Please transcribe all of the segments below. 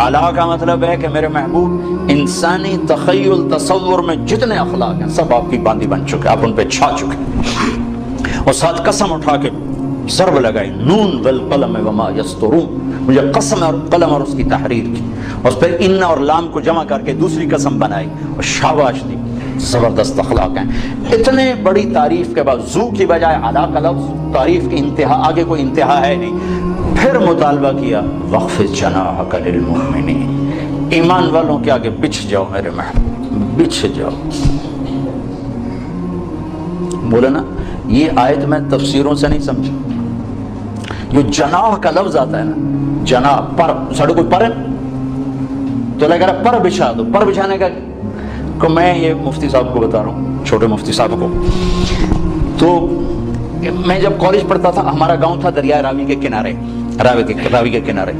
اعلیٰ کا مطلب ہے کہ میرے محبوب انسانی تخیل تصور میں جتنے اخلاق ہیں سب آپ کی باندھی بن چکے، آپ ان پہ چھا چکے۔ اور ساتھ قسم اٹھا کے ضرب لگائی، نون والقلم وما یسطرون، مجھے قسم اور قلم اور اس کی تحریر کی، اور پھر ان اور لام کو جمع کر کے دوسری قسم بنائی اور شاباش دی۔ زبردست اخلاق ہیں۔ اتنے بڑی تعریف کے بعد ذو کی بجائے علا کا لفظ، تعریف کی انتہا، آگے کوئی انتہا ہے نہیں۔ پھر مطالبہ کیا وَخْفِضْ جَنَاحَكَ لِلْمُؤْمِنِينَ، ایمان والوں کے آگے بچھ جاؤ میرے محبوب، بچھ جاؤ۔ بولے نا یہ آیت میں تفسیروں سے نہیں سمجھا، جو جناح کا لفظ آتا ہے نا، جناح پر، سڑک کوئی پر ہے تو لگا رہا پر بچھا دو، پر بچھانے کا کہ میں یہ مفتی صاحب کو بتا رہا ہوں، چھوٹے مفتی صاحب کو، تو میں جب کالج پڑھتا تھا ہمارا گاؤں تھا دریائے راوی کے کنارے، راوی کے کنارے،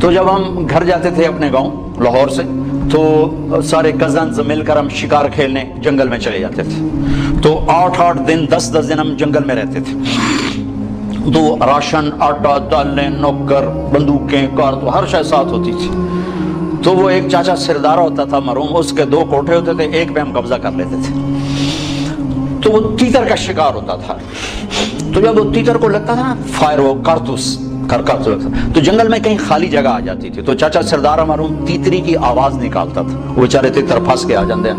تو جب ہم گھر جاتے تھے اپنے گاؤں لاہور سے تو سارے کزنز مل کر ہم شکار کھیلنے جنگل میں چلے جاتے تھے، تو 8 دن 10 دن ہم جنگل میں رہتے تھے، تو راشن، آٹا، دالیں، نوکر، بندوقیں، کار، تو ہر شے ساتھ ہوتی تھی۔ تو وہ ایک چاچا سردار ہوتا تھا مرحوم، اس کے 2 کوٹھے ہوتے تھے، ایک پہ ہم قبضہ کر لیتے تھے، تو وہ تیتر کا شکار ہوتا تھا، تو جب وہ تیتر کو لگتا تھا نا فائر، وہ کارتوس تو جنگل میں کہیں خالی جگہ آ جاتی تھی، تو چاچا سردار مرحوم تیتری کی آواز نکالتا تھا، وہ بیچارے تیتر پھنس کے آ جاندے ہیں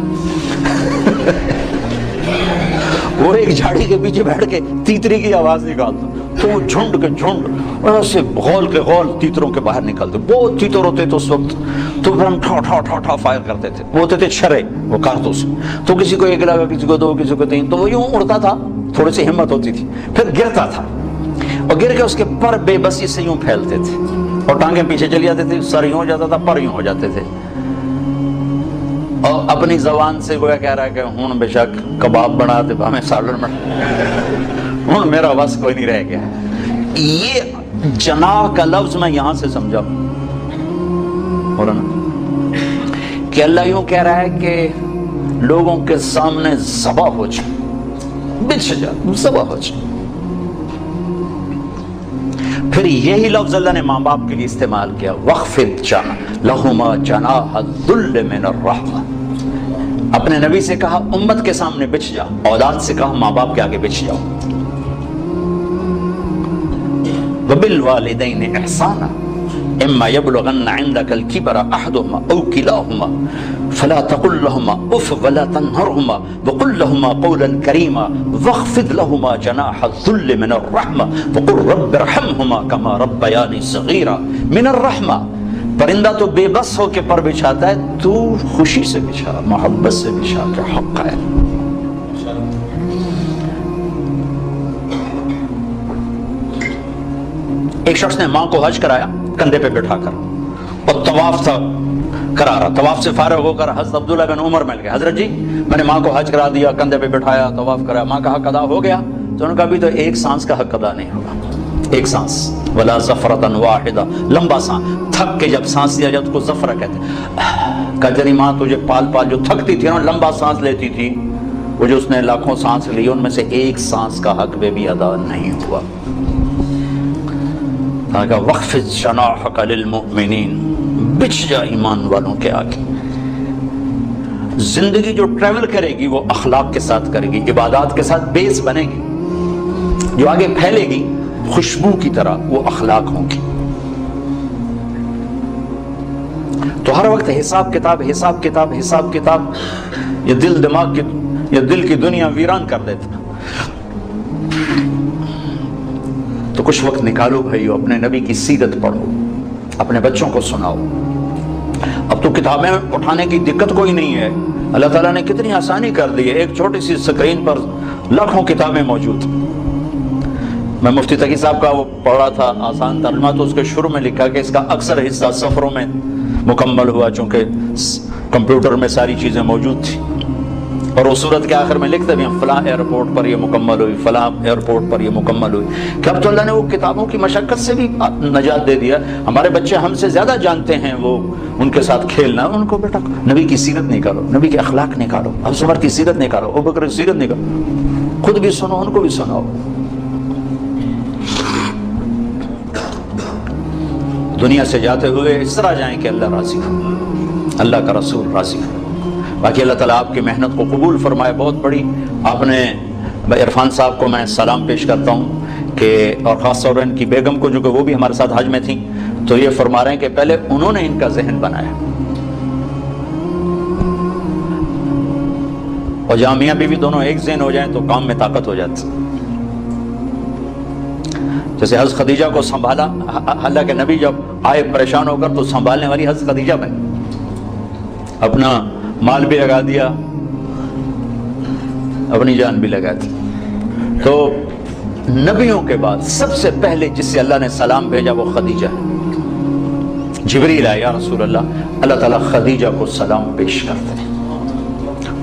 وہ ایک جھاڑی کے پیچھے بیٹھ کے تیتری کی آواز نکالتا، تو وہ جھنڈ کے جھنڈ ایسے غول کے غول تیتروں کے باہر نکلتے، بہت تیتر ہوتے تو اس وقت، تو پھر ہم ٹھا ٹھا ٹھا ٹھا فائر کرتے تھے، وہ ہوتے تھے چھرے، وہ کارتوس، تو کسی کو 1 لگا، کسی کو 2، کسی کو 3، تو وہ یوں اڑتا تھا، تھوڑی سی ہمت ہوتی تھی، پھر گرتا تھا، اور گر کے اس کے پر بے بسی سے یوں پھیلتے تھے، اور ٹانگیں پیچھے چلی جاتی تھی، سر یوں ہو جاتا تھا، پر یوں ہو جاتے تھے، اور اپنی زبان سے گویا کہہ رہا ہے کہ ہوں بے شک کباب بنا دے ہمیں سالن بنا، ہوں میرا بس کوئی نہیں رہ گیا۔ یہ جناح کا لفظ میں یہاں سے سمجھا کہ اللہ یوں کہہ رہا ہے کہ لوگوں کے سامنے ذبح ہو جائے، بچھ جا، ذبح ہو جائے۔ پھر یہی لفظ اللہ نے ماں باپ کے لیے استعمال کیا، وَخْفِضْ لَهُمَا جَنَاحَ الذُّلِّ مِنَ الرَّحْمَةِ، اپنے نبی سے کہا امت کے سامنے بچھ جا، اولاد سے کہا ماں باپ کے آگے بچھ جاؤ۔ وَبِالْوَالِدَيْنِ إِحْسَانًا إِمَّا يَبْلُغَنَّ عِنْدَكَ الْكِبَرَ أَحَدُهُمَا أَوْ كِلَاهُمَا فَلَا تَقُلْ لَهُمَا أُفٍّ وَلَا تَنْهَرْهُمَا وَقُلْ لَهُمَا قَوْلًا كَرِيمًا وَاخْفِضْ لَهُمَا جَنَاحَ الذُّلِّ مِنَ الرَّحْمَةِ وَقُلْ رَبِّ ارْحَمْهُمَا كَمَا رَبَّيَانِي صَغِيرًا من الرحمة۔ پرندہ تو بے بس ہو کے پر بچھاتا ہے، تو خوشی سے بچھا، محبت سے بچھا کے حق ہے۔ ایک شخص نے ماں کو حج کرایا کندھے پہ بٹھا کر، اور طواف تھا کرا رہا، طواف سے فارغ ہو کر حضرت عبداللہ بن عمر مل گئے، حضرت جی میں نے ماں کو حج کرا دیا، کندھے پہ بٹھایا، طواف کرایا، ماں کا حق ادا ہو گیا؟ تو انہوں نے کہا ابھی تو ایک سانس کا حق ادا نہیں ہوگا، ایک سانس، ولا زفرۃ واحدہ، لمبا سانس، تھک کے جب سانس لیا جائے تو کو زفرہ کہتے ہیں۔ کہا تیری ماں تجھے پال پال جو تھکتی تھی نا، لمبا سانس لیتی تھی، وہ جو اس نے لاکھوں سانس لی ان میں سے ایک سانس کا حق بھی ادا نہیں ہوا۔ کہا وَخْفِضْ جَنَاحَكَ لِلْمُؤْمِنِينَ، بچھ جا ایمان والوں کے آگے۔ زندگی جو ٹریول کرے گی وہ اخلاق کے ساتھ کرے گی، عبادات کے ساتھ بیس بنے گی، جو آگے پھیلے گی خوشبو کی طرح وہ اخلاق ہوں گی۔ تو ہر وقت حساب کتاب حساب کتاب حساب کتاب، یہ دل دماغ کی، یہ دل کی دنیا ویران کر دیتا۔ تو کچھ وقت نکالو بھائیو، اپنے نبی کی سیرت پڑھو، اپنے بچوں کو سناؤ۔ اب تو کتابیں اٹھانے کی دقت کوئی نہیں ہے، اللہ تعالیٰ نے کتنی آسانی کر دی ہے، ایک چھوٹی سی سکرین پر لاکھوں کتابیں موجود۔ میں مفتی تقی صاحب کا وہ پڑھ رہا تھا آسان ترجمہ، تو اس کے شروع میں لکھا کہ اس کا اکثر حصہ سفروں میں مکمل ہوا، چونکہ کمپیوٹر میں ساری چیزیں موجود تھی، اور وہ صورت کے آخر میں لکھتے بھی ہیں فلاں ایئرپورٹ پر یہ مکمل ہوئی، فلاں ایئرپورٹ پر یہ مکمل ہوئی، کہ اب تو اللہ نے وہ کتابوں کی مشقت سے بھی نجات دے دیا۔ ہمارے بچے ہم سے زیادہ جانتے ہیں وہ ان کے ساتھ کھیلنا، ان کو بیٹا نبی کی سیرت نکالو، نبی کے اخلاق نکالو، اب عمر کی سیرت نکالو، ابو بکر کی سیرت نکالو، خود بھی سنو ان کو بھی سناؤ۔ دنیا سے جاتے ہوئے اس طرح جائیں کہ اللہ راضی ہو، اللہ کا رسول راضی ہو۔ باقی اللہ تعالیٰ آپ کی محنت کو قبول فرمائے، بہت بڑی آپ نے عرفان صاحب کو میں سلام پیش کرتا ہوں کہ، اور خاص طور پر ان کی بیگم کو جو کہ وہ بھی ہمارے ساتھ حج میں تھیں، تو یہ فرما رہے ہیں کہ پہلے انہوں نے ان کا ذہن بنایا، اور جہاں میاں بیوی دونوں ایک ذہن ہو جائیں تو کام میں طاقت ہو جاتی۔ جیسے حضرت خدیجہ کو سنبھالا، اللہ کے نبی جب آئے پریشان ہو کر تو سنبھالنے والی حضرت خدیجہ بنی، اپنا مال بھی لگا دیا، اپنی جان بھی لگا دی۔ تو نبیوں کے بعد سب سے پہلے جس سے اللہ نے سلام بھیجا وہ خدیجہ ہے۔ جبریل آیا، یا رسول اللہ تعالیٰ خدیجہ کو سلام پیش کرتے ہیں۔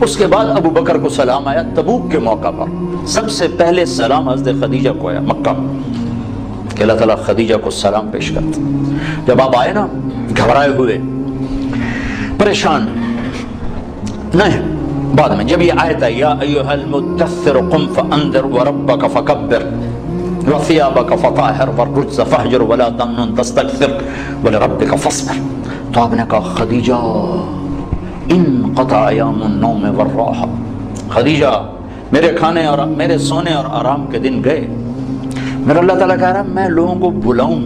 اس کے بعد ابو بکر کو سلام آیا، تبوک کے موقع پر سب سے پہلے سلام حضرت خدیجہ کو آیا مکہ کہ اللہ تعالیٰ خدیجہ کو سلام پیش کرتے ہیں۔ جب آپ آئے نا گھبرائے ہوئے، پریشان نہیں، بعد میں جب یہ آیت ہے یا ایھا المدثر قم فانذر وربک فکبر وثیابک فطہر والرجز فاہجر ولا تمنن تستکثر ولربک فاصبر، تو آپ نے کہا خدیجہ انقطع ایام النوم والراحہ، خدیجہ میرے کھانے اور میرے سونے اور آرام کے دن گئے، میرا اللہ تعالیٰ کہہ رہا ہے میں لوگوں کو بلاؤں،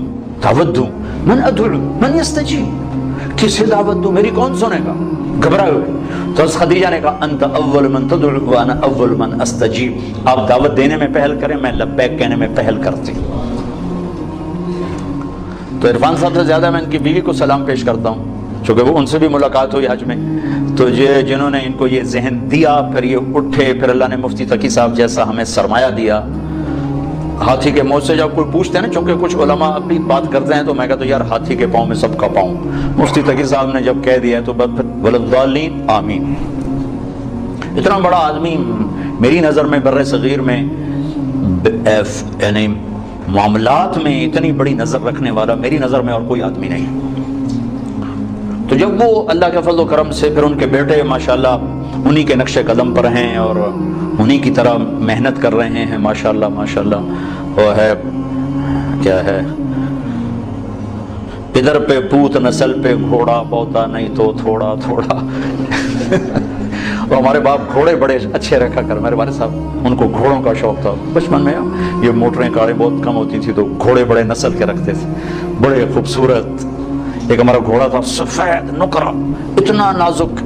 دعوت دوں، من ادعو من یستجیب، کسے دعوت دوں، میری کون سنے گا، گھبرائے ہوئے۔ تو خدیجہ نے کہا انت اول من تدعو وانا اول من استجیب، آپ دعوت دینے میں پہل کریں، میں لبیک کہنے میں پہل کرتی۔ تو عرفان صاحب سے زیادہ میں ان کی بیوی کو سلام پیش کرتا ہوں، چونکہ وہ ان سے بھی ملاقات ہوئی حج میں، تو یہ جنہوں نے ان کو یہ ذہن دیا، پھر یہ اٹھے، پھر اللہ نے مفتی تقی صاحب جیسا ہمیں سرمایہ دیا۔ ہاتھی کے منہ سے جب کوئی پوچھتے ہیں نا، چونکہ کچھ علماء اب بھی بات کرتے ہیں، تو میں کہتا ہوں یار ہاتھی کے پاؤں میں سب کا پاؤں، مفتی تقی صاحب نے جب کہہ دیا ہے تو بس وللضالین آمین۔ اتنا بڑا آدمی میری نظر میں بر صغیر میں یعنی معاملات میں اتنی بڑی نظر رکھنے والا میری نظر میں اور کوئی آدمی نہیں۔ تو جب وہ اللہ کے فضل و کرم سے پھر ان کے بیٹے ماشاءاللہ انہی کے نقش قدم پر ہیں اور انہی کی طرح محنت کر رہے ہیں ماشاءاللہ ماشاءاللہ، وہ ہے کیا ہے، پدر پہ پوت نسل پہ گھوڑا بوتا نہیں تو تھوڑا تھوڑا۔ اور ہمارے باپ گھوڑے بڑے اچھے رکھا کر، میرے والد صاحب ان کو گھوڑوں کا شوق تھا بچپن میں، یہ موٹریں کاریں بہت کم ہوتی تھی تو گھوڑے بڑے نسل کے رکھتے تھے، بڑے خوبصورت۔ ایک ہمارا گھوڑا تھا سفید نقرہ، اتنا نازک۔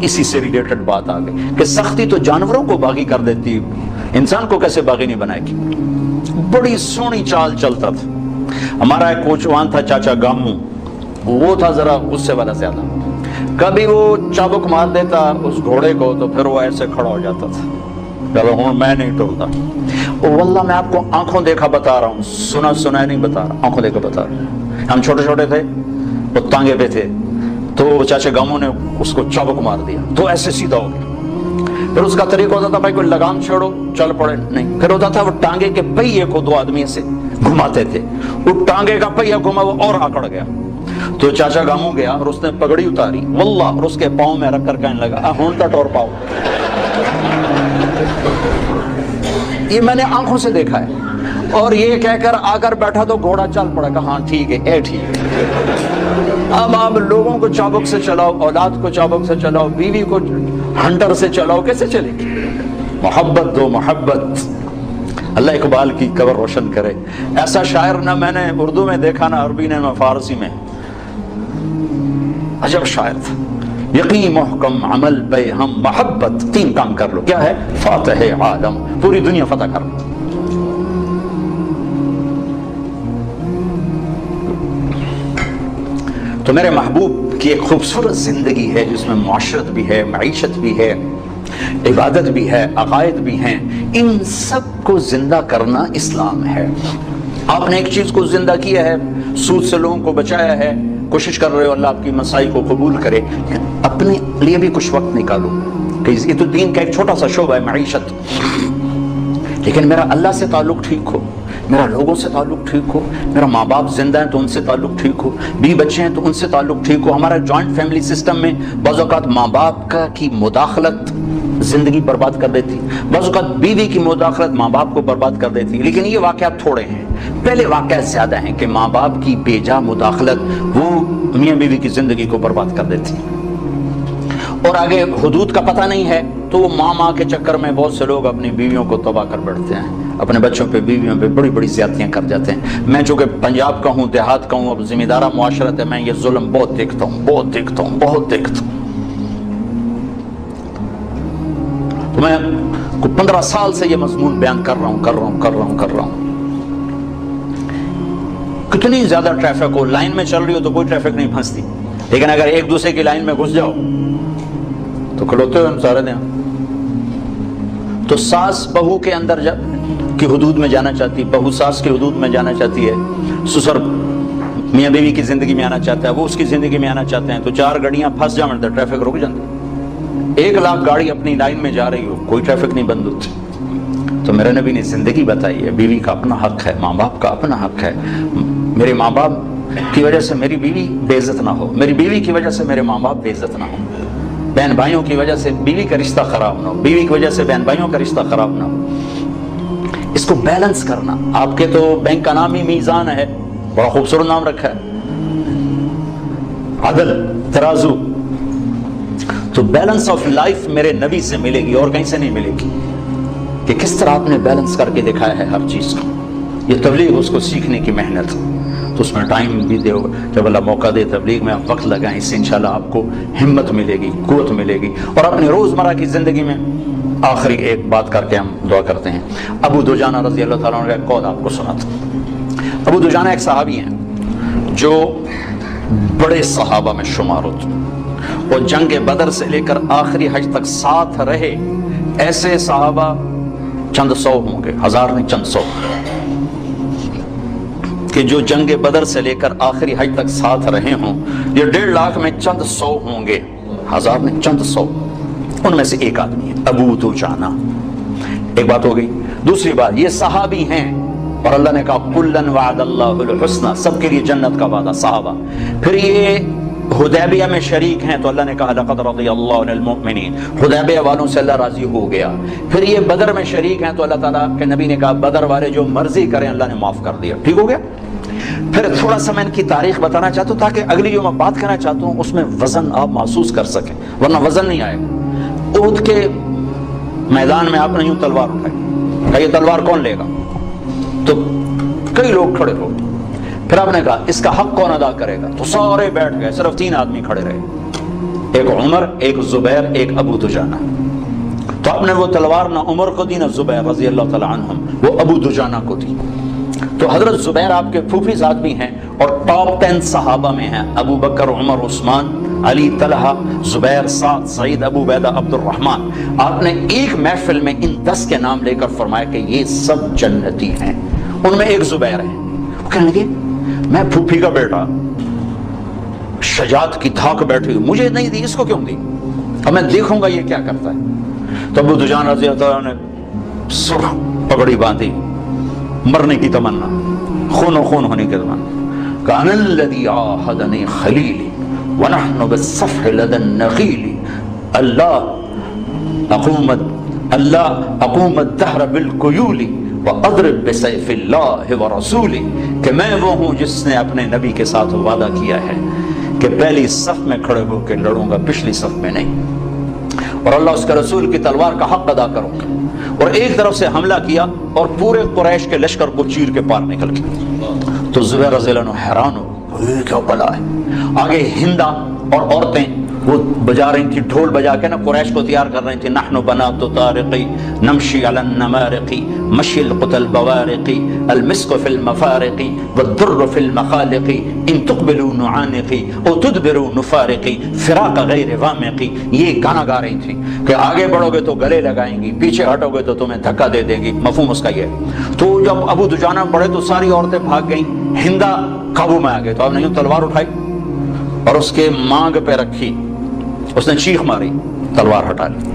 اسی سے ریلیٹڈ بات آ گئی کہ سختی تو جانوروں کو باغی کر دیتی، انسان کو کیسے باغی نہیں بنائے گی۔ بڑی سونی چال چلتا تھا۔ ہمارا ایک کوچوان تھا چاچا گامو، وہ تھا ذرا غصے والا زیادہ، کبھی وہ چابک مار دیتا اس گھوڑے کو تو پھر وہ ایسے کھڑا ہو جاتا تھا، چلو ہوں میں نہیں ٹولتا۔ واللہ میں آپ کو آنکھوں دیکھا بتا رہا ہوں، سنا سنا نہیں بتا رہا، آنکھوں دیکھا بتا رہا ہوں۔ ہم چھوٹے چھوٹے تھے، وہ تانگے پہ تھے، تو چاچا گاموں نے اس کو چابک مار دیا تو ایسے سیدھا ہو گیا۔ پھر اس کا طریقہ ہوتا تھا بھائی کوئی لگام چھوڑو چل پڑے، نہیں، پھر ہوتا تھا وہ ٹانگے کے پہیے کو دو آدمی سے گھماتے تھے، وہ ٹانگے کا پہیہ گھما وہ اور آکڑ گیا۔ تو چاچا گاموں گیا اور اس نے پگڑی اتاری واللہ اور اس کے پاؤں میں رکھ کر کہنے لگا ہون کا ٹور پاؤ۔ یہ میں نے آنکھوں سے دیکھا ہے، اور یہ کہہ کر آ کر بیٹھا تو گھوڑا چل پڑا کہ ہاں ٹھیک ہے اے ٹھیک ہے۔ اب آپ لوگوں کو چابک سے چلاؤ، اولاد کو چابک سے چلاؤ، بیوی کو ہنٹر سے چلاؤ، کیسے چلے گی؟ محبت دو، محبت۔ اللہ اقبال کی قبر روشن کرے، ایسا شاعر نہ میں نے اردو میں دیکھا نہ عربی نے نہ فارسی میں، عجب شاعر تھا۔ یقین محکم عمل پہ ہم محبت، تین کام کر لو، کیا ہے؟ فاتح عالم، پوری دنیا فتح کر لو۔ تو میرے محبوب کی ایک خوبصورت زندگی ہے جس میں معاشرت بھی ہے، معیشت بھی ہے، عبادت بھی ہے، عقائد بھی ہیں، ان سب کو زندہ کرنا اسلام ہے۔ آپ نے ایک چیز کو زندہ کیا ہے، سود سے لوگوں کو بچایا ہے، کوشش کر رہے ہو اللہ آپ کی مسائی کو قبول کرے، لیکن اپنے لیے بھی کچھ وقت نکالو کہ یہ تو دین کا ایک چھوٹا سا شعبہ ہے، معیشت، لیکن میرا اللہ سے تعلق ٹھیک ہو، میرا لوگوں سے تعلق ٹھیک ہو، میرا ماں باپ زندہ ہیں تو ان سے تعلق ٹھیک ہو، بیوی بچے ہیں تو ان سے تعلق ٹھیک ہو۔ ہمارا جوائنٹ فیملی سسٹم میں بعض اوقات ماں باپ کی مداخلت زندگی برباد کر دیتی، بعض اوقات بیوی کی مداخلت ماں باپ کو برباد کر دیتی، لیکن یہ واقعات تھوڑے ہیں، پہلے واقعات زیادہ ہیں کہ ماں باپ کی بے جا مداخلت وہ میاں بیوی کی زندگی کو برباد کر دیتی۔ اور آگے حدود کا پتہ نہیں ہے تو وہ ماں کے چکر میں بہت سے لوگ اپنی بیویوں کو تباہ کر بیٹھتے ہیں، اپنے بچوں پہ بیویوں پہ بڑی بڑی زیادتیاں کر جاتے ہیں۔ میں چونکہ پنجاب کا ہوں، دیہات کا ہوں، اب ذمہ دارہ معاشرت ہے، میں یہ ظلم بہت دیکھتا ہوں۔ تو میں 15 سال سے یہ مضمون بیان کر رہا ہوں۔ کتنی زیادہ ٹریفک ہو، لائن میں چل رہی ہو تو کوئی ٹریفک نہیں پھنستی، لیکن اگر ایک دوسرے کی لائن میں گھس جاؤ تو کھلوتے ہوئے ہم سارے دیں۔ تو ساس بہو کے اندر کی حدود میں جانا چاہتی، بہو ساس کی حدود میں جانا چاہتی ہے، سسر میاں بیوی کی زندگی میں آنا چاہتا ہے، وہ اس کی زندگی میں آنا چاہتے ہیں، تو 4 گاڑیاں پھنس جاؤں تو ٹریفک رک جاتی، 1 لاکھ گاڑی اپنی لائن میں جا رہی ہو، کوئی ٹریفک نہیں بند ہوتی۔ تو میرے نبی نے زندگی بتائی ہے، بیوی کا اپنا حق ہے، ماں باپ کا اپنا حق ہے۔ میرے ماں باپ کی وجہ سے میری بیوی بے عزت نہ ہو، میری بیوی کی وجہ سے میرے ماں باپ بے عزت نہ ہو، بہن بھائیوں کی وجہ سے بیوی کا رشتہ خراب نہ ہو، بیوی کی وجہ سے بہن بھائیوں کا رشتہ خراب نہ ہو۔ اس کو بیلنس کرنا، آپ کے تو بینک کا نام ہی میزان ہے، بڑا خوبصورت نام رکھا ہے، عدل، ترازو۔ تو بیلنس آف لائف میرے نبی سے ملے گی اور کہیں سے نہیں ملے گی، کہ کس طرح آپ نے بیلنس کر کے دکھایا ہے ہر چیز کو۔ یہ تبلیغ، اس کو سیکھنے کی محنت، تو اس میں ٹائم بھی دے، جب اللہ موقع دے تبلیغ میں آپ وقت لگائیں، اس سے انشاءاللہ آپ کو ہمت ملے گی، قوت ملے گی۔ اور اپنے روزمرہ کی زندگی میں آخری ایک بات کر کے ہم دعا کرتے ہیں۔ ابو دجانہ رضی اللہ تعالیٰ عنہ کا ایک قول آپ کو سناتا ہوں۔ ابو دجانہ ایک صحابی ہیں جو بڑے صحابہ میں شمار ہوتے، اور جنگ بدر سے لے کر آخری حج تک ساتھ رہے ایسے صحابہ چند سو ہوں گے، 1000 نہیں چند سو، کہ جو جنگ بدر سے لے کر آخری حج تک ساتھ رہے ہوں۔ یہ 1.5 لاکھ میں چند سو ہوں گے، 1000 نہیں چند سو، ان میں سے ایک آدمی ہے ابو دجانہ۔ ایک بات ہو گئی۔ دوسری بات، یہ صحابی ہیں اور اللہ نے کہا کلن وعد اللہ الحسنى، سب کے لیے جنت کا وعدہ، صحابہ۔ پھر یہ حدیبیہ میں شریک ہیں تو اللہ نے کہا لقد رضی اللہ عن المؤمنین، حدیبیہ والوں سے اللہ راضی ہو گیا۔ پھر یہ بدر میں شریک ہیں تو اللہ تعالیٰ کے نبی نے کہا بدر والے جو مرضی کریں اللہ نے معاف کر دیا، ٹھیک ہو گیا۔ پھر تھوڑا سا میں ان کی تاریخ بتانا چاہتا ہوں تاکہ اگلی جو میں بات کرنا چاہتا ہوں اس میں وزن آپ محسوس کر سکیں، ورنہ وزن نہیں آئے گا۔ احد کے میدان میں آپ نے یوں تلوار اٹھائی، کہ یہ تلوار کون لے گا، تو کئی لوگ کھڑے ہو، پھر آپ نے کہا اس کا حق کون ادا کرے گا، تو سارے بیٹھ گئے، صرف 3 آدمی کھڑے رہے، ایک عمر، ایک زبیر، ایک ابو دجانہ۔ تو آپ نے وہ تلوار نہ عمر کو دی نہ زبیر رضی اللہ تعالیٰ عنہم، وہ ابو دجانہ کو دی۔ تو حضرت زبیر آپ کے پھوپھی ذات بھی ہیں اور ٹاپ 10 صحابہ میں ہیں، ابو بکر، عمر، عثمان، علی، طلحہ، زبیر، سعد، سعید، ابو عبیدہ، عبد الرحمن۔ آپ نے ایک محفل میں ان 10 کے نام لے کر فرمایا کہ یہ سب جنتی ہیں، ان میں ایک زبیر ہے۔ وہ کہنے لگے میں پھوپھی کا بیٹا، شجاعت کی دھاک بیٹھی ہوئی، مجھے نہیں دی، اس کو کیوں دی، اب میں دیکھوں گا یہ کیا کرتا ہے۔ تو ابو دجانہ رضی اللہ عنہ نے سرخ پگڑی باندھی، مرنے کی تمنا، خون و خون ہونے کی تمنا، کان الذی عاہدنی خلیلی ونحن بالصفح لدى النخیل، اللہ اقوم الدہر بالقیول وَأَضْرِبْ بِسَيْفِ اللَّهِ وَرَسُولِهِ، کہ میں وہ ہوں جس نے اپنے نبی کے ساتھ وعدہ کیا ہے کہ پہلی صف میں کھڑے ہو کے لڑوں گا، پچھلی صف میں نہیں، اور اللہ اس کے رسول کی تلوار کا حق ادا کروں گا۔ اور ایک طرف سے حملہ کیا اور پورے قریش کے لشکر کو چیر کے پار نکل گیا۔ تو زبیر رضی اللہ عنہ حیران ہو، یہ کیا بلا ہے۔ آگے ہندا اور عورتیں وہ بجا رہی تھی، ڈھول بجا کے نا قریش کو تیار کر رہی تھی، نحن بنات طارقی نمشی علی النمارقی مشی القتل بوارقی المسک فی المفارقی والدر فی المخالقی ان تقبلوا نعانقی او تدبروا نفارقی فراق غیر وامقی۔ یہ گانا گا رہی تھی کہ آگے بڑھو گے تو گلے لگائیں گی، پیچھے ہٹو گے تو تمہیں دھکا دے دے گی، مفہوم اس کا یہ ہے۔ تو جب ابو دجانہ پڑھے تو ساری عورتیں بھاگ گئیں، ہندا قابو میں آ گئے، تو آپ نے یوں تلوار اٹھائی اور اس کے مانگ پہ رکھی، اس نے چیخ ماری، تلوار ہٹا لی،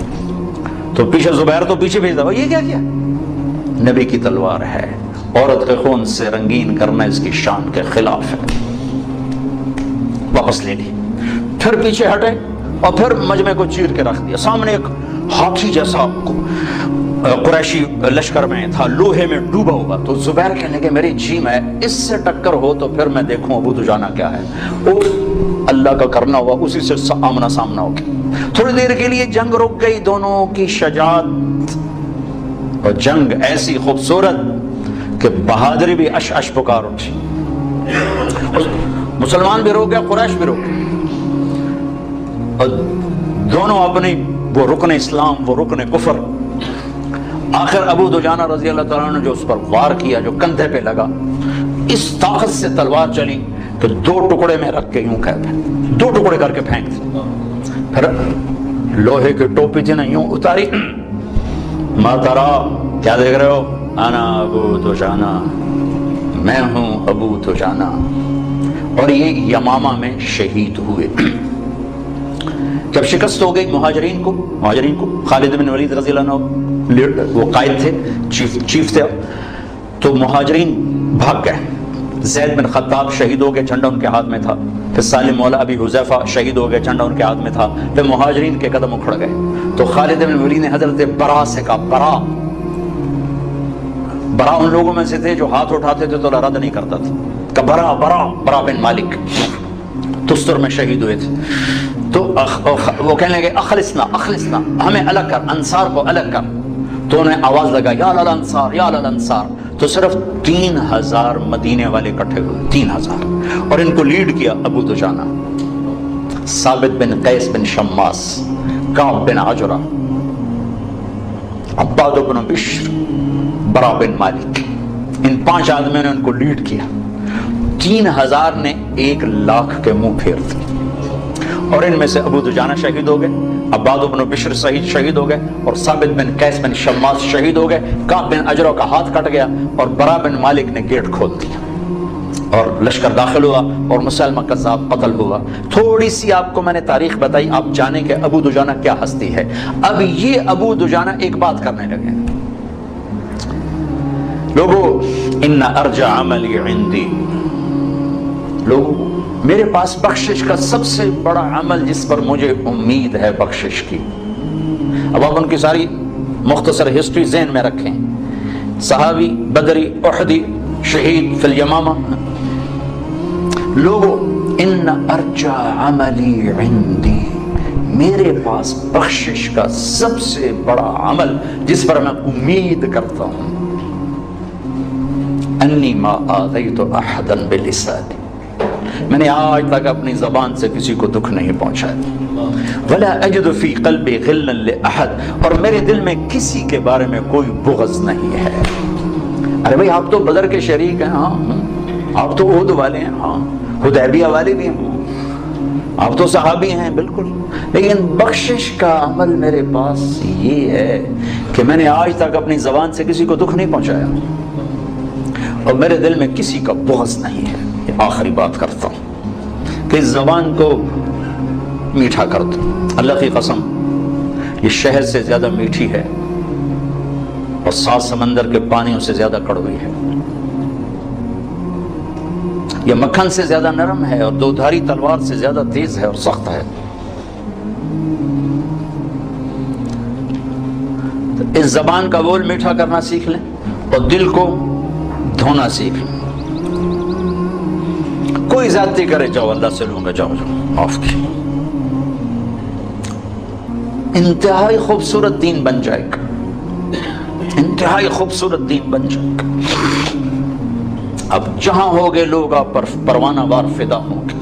تو پیچھے زبیر تو پیچھے بھیج دیا، یہ کیا کیا، نبی کی تلوار ہے، عورت کے خون سے رنگین کرنا اس کی شان کے خلاف ہے، واپس لے لی۔ پھر پیچھے ہٹے اور پھر مجمع کو چیر کے رکھ دیا، سامنے ایک ہاتھی جیسا قریشی لشکر میں تھا، لوہے میں ڈوبا ہوا. تو زبیر کہنے لگے میری جی میں اس سے ٹکر ہو تو پھر میں دیکھوں ابو دجانہ کیا ہے. وہ اللہ کا کرنا ہوا، اسی سے آمنا سامنا ہو گیا. تھوڑی دیر کے لیے جنگ رک گئی. دونوں کی شجاعت اور جنگ ایسی خوبصورت کہ بہادری بھی اش اش پکار اٹھی. مسلمان بھی روک گیا، قریش بھی روک گیا، اور دونوں اپنی وہ رکن اسلام، وہ رکن کفر. آخر ابو دجانہ رضی اللہ تعالیٰ نے جو اس پر وار کیا، جو کندھے پہ لگا، اس طاقت سے تلوار چلی کہ 2 ٹکڑے میں رکھ کے یوں کہتے ہیں 2 ٹکڑے کر کے پھینک دے. پھر لوہے کی ٹوپی تھی نا یوں اتاری. ما ترا، کیا دیکھ رہے ہو؟ انا ابو دجانہ، میں ہوں ابو دجانہ. اور یہ یمامہ میں شہید ہوئے. جب شکست ہو گئی مہاجرین کو خالد بن ولید رضی اللہ عنہ وہ قائد تھے، چیف تھے، تو مہاجرین بھاگ گئے. زید بن خطاب شہید ہو گئے، جھنڈا ان کے ہاتھ میں تھا. پھر سالم مولا ابی حذیفہ شہید ہو گئے، جھنڈا ان کے ہاتھ میں تھا. پھر مہاجرین کے قدم اکھڑ گئے. تو خالد بن ولید نے حضرت برا سے کہا، برا ان لوگوں میں سے تھے جو ہاتھ اٹھاتے تھے تو رد نہیں کرتا تھا. کہ برا بن مالک تستر میں شہید ہوئے تھے. تو وہ کہنے لگے اخلصنا، ہمیں الگ کر، انصار کو الگ کر. تو انہیں آواز لگا یا للانصار، یا للانصار. تو صرف 3000 مدینے والے اکٹھے ہوئے، 3000، اور ان کو لیڈ کیا ابو دجانہ، ثابت بن قیس بن شماس، کعب بن عجرہ، عباد بن بشر، برا بن مالک. ان 5 آدمیوں نے ان کو لیڈ کیا. 3000 نے 1,00,000 کے منہ پھیر دی. اور ان میں سے ابو دجانہ شہید ہو گئے، عباد بن بشر شہید ہو گئے، اور ثابت بن قیس بن شماس شہید ہو گئے. کعب بن عجرہ کا ہاتھ کٹ گیا، اور برا بن مالک نے گیٹ کھول دیا اور لشکر داخل ہوا، اور مسلمہ کذاب قتل ہوا. تھوڑی سی آپ کو میں نے تاریخ بتائی، آپ جانیں کہ ابو دجانہ کیا ہستی ہے. اب یہ ابو دجانہ ایک بات کرنے لگے، لوگو ان ارجع عملی عندی، لوگو میرے پاس بخشش کا سب سے بڑا عمل جس پر مجھے امید ہے بخشش کی. اب آپ ان کی ساری مختصر ہسٹری ذہن میں رکھیں. صحابی، بدری، احدی، شہید فی الیمامہ. لوگو ان ارجع عملی عندی، میرے پاس بخشش کا سب سے بڑا عمل جس پر میں امید کرتا ہوں، انی ما آذیت احدا بلسانی، میں نے آج تک اپنی زبان سے کسی کو دکھ نہیں پہنچایا. ولا اجد فی قلبی غلا لاحد، اور میرے دل میں کسی کے بارے میں کوئی بغض نہیں ہے. ارے بھائی آپ تو بدر کے شریک ہیں، ہاں آپ تو عہد والے ہیں، ہاں حدیبیہ والے بھی ہیں، آپ تو صحابی ہیں بالکل، لیکن بخشش کا عمل میرے پاس یہ ہے کہ میں نے آج تک اپنی زبان سے کسی کو دکھ نہیں پہنچایا، اور میرے دل میں کسی کا بغض نہیں ہے. یہ آخری بات کرتا ہوں کہ اس زبان کو میٹھا کر دو. اللہ کی قسم یہ شہد سے زیادہ میٹھی ہے، اور 7 سمندر کے پانیوں سے زیادہ کڑوی ہے. یہ مکھن سے زیادہ نرم ہے، اور 2 دھاری تلوار سے زیادہ تیز ہے اور سخت ہے. اس زبان کا بول میٹھا کرنا سیکھ لیں، اور دل کو دھونا سیکھ لیں. کوئی زیادتی کرے جاؤ اللہ سے لوں گا، جاؤ معاف کی. انتہائی خوبصورت دین بن جائے گا، انتہائی خوبصورت دین بن جائے گا. اب جہاں ہوگے لوگ آپ پر پروانہ وار فدا ہوں گے.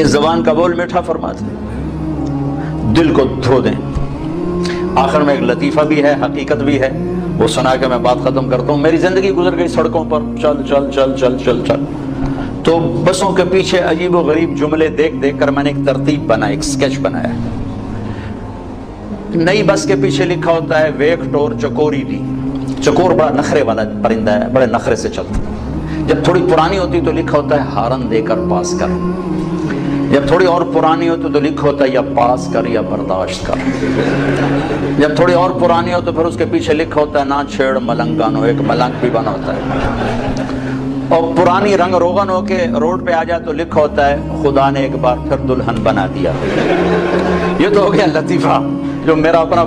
اس زبان کا بول میٹھا فرما دیں، دل کو دھو دیں. آخر میں ایک لطیفہ بھی ہے، حقیقت بھی ہے، وہ سنا کے میں بات ختم کرتا ہوں. میری زندگی گزر گئی سڑکوں پر چل چل چل چل چل چل، تو بسوں کے پیچھے عجیب و غریب جملے دیکھ دیکھ کر میں نے ایک ترتیب بنا، ایک سکیچ بنایا. نئی بس کے پیچھے لکھا ہوتا ہے ویک ٹور چکوری دی. چکور بڑا نخرے والا پرندہ ہے، بڑے نخرے سے چلتا. جب تھوڑی پرانی ہوتی تو لکھا ہوتا ہے ہارن دے کر پاس کر. جب تھوڑی اور پرانی ہو تو لکھا ہوتا ہے یا پاس کر یا برداشت کر. جب تھوڑی اور پرانی ہو تو پھر اس کے پیچھے لکھا ہوتا ہے نہ چھیڑ ملنگانو، ایک ملنگ بھی بنا ہوتا ہے. اور پرانی رنگ روغن ہو کے روڈ پہ آ جائے تو لکھا ہوتا ہے خدا نے ایک بار پھر دلہن بنا دیا. یہ تو ہو گیا لطیفہ جو میرا اپنا